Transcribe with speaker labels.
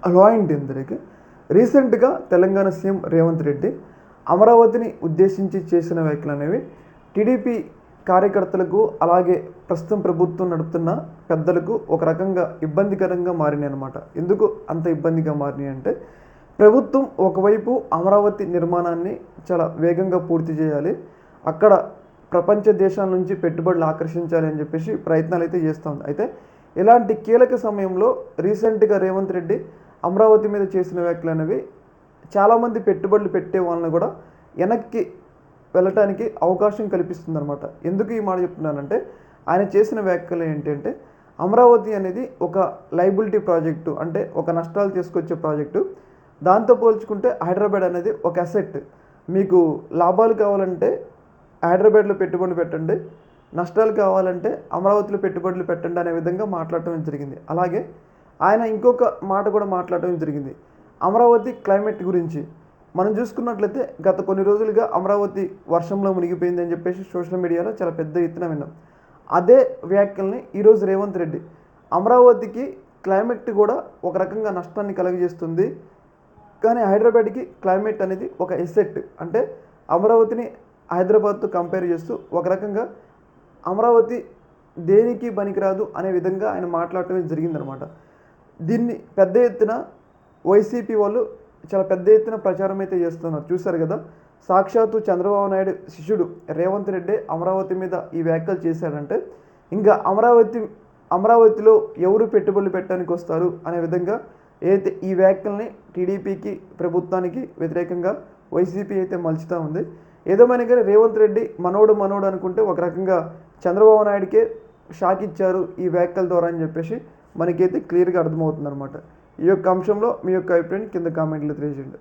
Speaker 1: Hello అండి అందరికీ. రీసెంట్గా తెలంగాణ సీఎం రేవంత్ రెడ్డి అమరావతిని ఉద్దేశించి చేసిన వ్యాఖ్యలు అనేవి టీడీపీ కార్యకర్తలకు అలాగే ప్రస్తుతం ప్రభుత్వం నడుపుతున్న పెద్దలకు ఒక రకంగా ఇబ్బందికరంగా మారినాయి అన్నమాట. ఎందుకు అంత ఇబ్బందిగా మారినాయి అంటే, ప్రభుత్వం ఒకవైపు అమరావతి నిర్మాణాన్ని చాలా వేగంగా పూర్తి చేయాలి, అక్కడ ప్రపంచ దేశాల నుంచి పెట్టుబడులు ఆకర్షించాలి అని చెప్పేసి ప్రయత్నాలు అయితే చేస్తూ ఉంది. అయితే ఇలాంటి కీలక సమయంలో రీసెంట్గా రేవంత్ రెడ్డి అమరావతి మీద చేసిన వ్యాఖ్యలు అనేవి చాలామంది పెట్టుబడులు పెట్టే వాళ్ళని కూడా వెనక్కి వెళ్ళటానికి అవకాశం కల్పిస్తుంది అనమాట. ఎందుకు ఈ మాట చెప్తున్నానంటే, ఆయన చేసిన వ్యాఖ్యలు ఏంటంటే, అమరావతి అనేది ఒక లైబిలిటీ ప్రాజెక్టు, అంటే ఒక నష్టాలు తీసుకొచ్చే ప్రాజెక్టు. దాంతో పోల్చుకుంటే హైదరాబాద్ అనేది ఒక అసెట్. మీకు లాభాలు కావాలంటే హైదరాబాద్లో పెట్టుబడులు పెట్టండి, నష్టాలు కావాలంటే అమరావతిలో పెట్టుబడులు పెట్టండి అనే విధంగా మాట్లాడటం జరిగింది. అలాగే ఆయన ఇంకొక మాట కూడా మాట్లాడటం జరిగింది, అమరావతి క్లైమేట్ గురించి. మనం చూసుకున్నట్లయితే గత కొన్ని రోజులుగా అమరావతి వర్షంలో మునిగిపోయిందని చెప్పేసి సోషల్ మీడియాలో చాలా పెద్ద ఎత్తున విన్నాం. అదే వ్యాఖ్యల్ని ఈరోజు రేవంత్ రెడ్డి, అమరావతికి క్లైమేట్ కూడా ఒక రకంగా నష్టాన్ని కలుగజేస్తుంది, కానీ హైదరాబాద్కి క్లైమేట్ అనేది ఒక ఎసెట్, అంటే అమరావతిని హైదరాబాద్తో కంపేర్ చేస్తూ ఒక రకంగా అమరావతి దేనికి పనికిరాదు అనే విధంగా ఆయన మాట్లాడటం జరిగిందనమాట. దీన్ని పెద్ద ఎత్తున వైసీపీ వాళ్ళు చాలా పెద్ద ఎత్తున ప్రచారం అయితే చేస్తున్నారు. చూశారు కదా, సాక్షాత్తు చంద్రబాబు నాయుడు శిష్యుడు రేవంత్ రెడ్డి అమరావతి మీద ఈ వ్యాఖ్యలు చేశాడంటే, ఇంకా అమరావతిలో ఎవరు పెట్టుబడులు పెట్టడానికి వస్తారు అనే విధంగా అయితే ఈ వ్యాఖ్యల్ని టీడీపీకి ప్రభుత్వానికి వ్యతిరేకంగా వైసీపీ అయితే మలుచుతూ ఉంది. ఏదేమైనా కానీ రేవంత్ రెడ్డి మనోడు అనుకుంటే ఒక రకంగా చంద్రబాబు నాయుడికే షాక్ ఇచ్చారు ఈ వ్యాఖ్యల ద్వారా అని చెప్పేసి మనకైతే క్లియర్గా అర్థమవుతుంది అనమాట. ఈ యొక్క అంశంలో మీ యొక్క అభిప్రాయాన్ని కింద కామెంట్లో తెలియజేయండి.